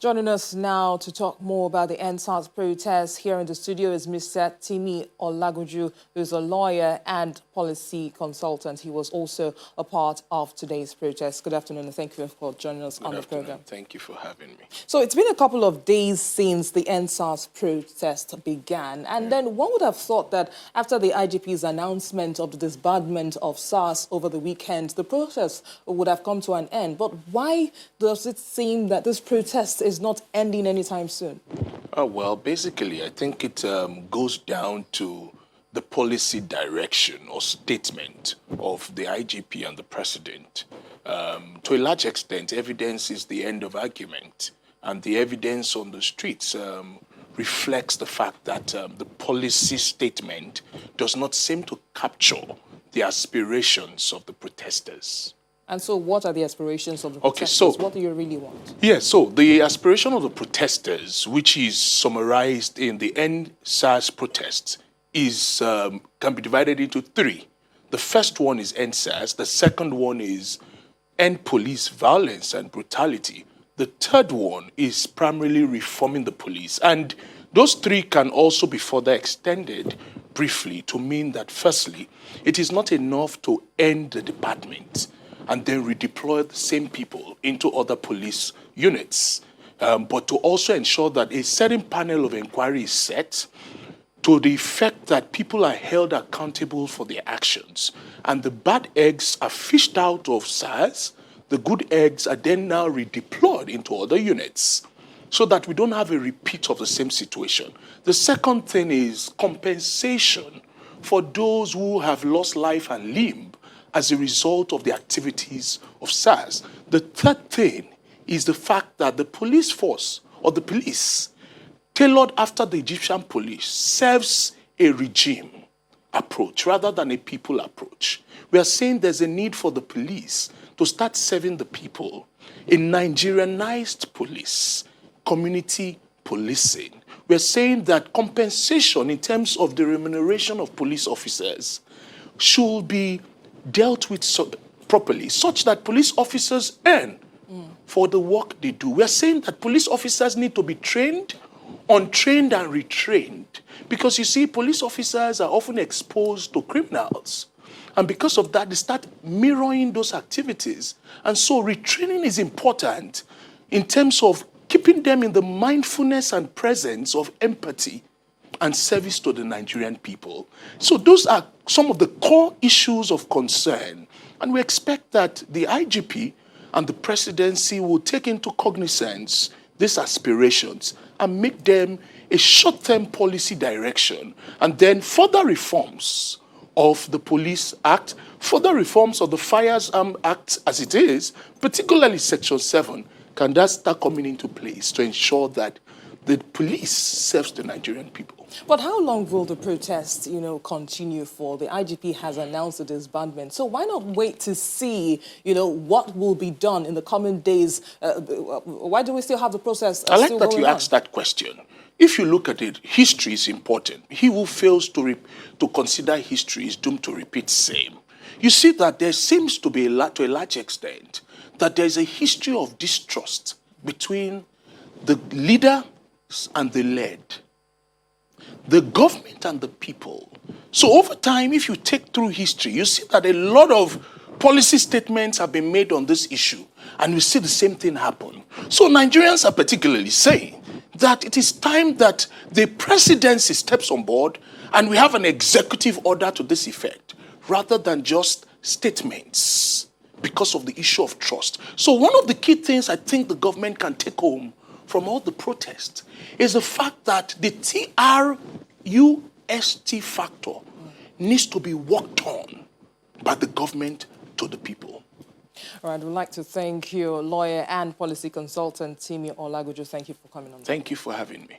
Joining us now to talk more about the EndSARS protests here in the studio is Mr. Timi Olagunju, who is a lawyer and policy consultant. He was also a part of today's protest. Good afternoon, and thank you for joining us on the program. Thank you for having me. So it's been a couple of days since the EndSARS protest began, and then one would have thought that after the IGP's announcement of the disbandment of SARS over the weekend, the protest would have come to an end. But why does it seem that this protest is not ending anytime soon? Well, basically, I think it goes down to the policy direction or statement of the IGP and the president. To a large extent, evidence is the end of argument, and the evidence on the streets reflects the fact that the policy statement does not seem to capture the aspirations of the protesters. And so what are the aspirations of the protesters? What do you really want? Yes, so the aspiration of the protesters, which is summarized in the EndSARS protests, is can be divided into three. The first one is EndSARS. The second one is end police violence and brutality. The third one is primarily reforming the police. And those three can also be further extended briefly to mean that, firstly, it is not enough to end the department and then redeploy the same people into other police units, but to also ensure that a certain panel of inquiry is set to the effect that people are held accountable for their actions. And the bad eggs are fished out of SARS. The good eggs are then now redeployed into other units so that we don't have a repeat of the same situation. The second thing is compensation for those who have lost life and limb as a result of the activities of SARS. The third thing is the fact that the police force, or the police, tailored after the Egyptian police, serves a regime approach rather than a people approach. We are saying there's a need for the police to start serving the people. A Nigerianized police, community policing. We are saying that compensation in terms of the remuneration of police officers should be dealt with properly, such that police officers earn for the work they do. We are saying that police officers need to be trained, untrained and retrained. Because you see, police officers are often exposed to criminals. And because of that, they start mirroring those activities. And so retraining is important in terms of keeping them in the mindfulness and presence of empathy and service to the Nigerian people. So those are some of the core issues of concern. And we expect that the IGP and the presidency will take into cognizance these aspirations and make them a short-term policy direction. And then further reforms of the Police Act, further reforms of the Firearms Act as it is, particularly Section 7, can that start coming into place to ensure that the police serves the Nigerian people. But how long will the protest, continue for? The IGP has announced the disbandment. So why not wait to see, what will be done in the coming days? Why do we still have the process I like that you asked that question. If you look at it, history is important. He who fails to consider history is doomed to repeat same. You see that there seems to be, to a large extent, that there is a history of distrust between the leader and the led, the government and the people. So over time, if you take through history, you see that a lot of policy statements have been made on this issue, and we see the same thing happen. So Nigerians are particularly saying that it is time that the presidency steps on board and we have an executive order to this effect, rather than just statements, because of the issue of trust. So one of the key things I think the government can take home from all the protests is the fact that the TRUST factor needs to be worked on by the government to the people. All right, we'd like to thank you, lawyer and policy consultant, Timi Olagunju. Thank you for coming on. Thank you for having me.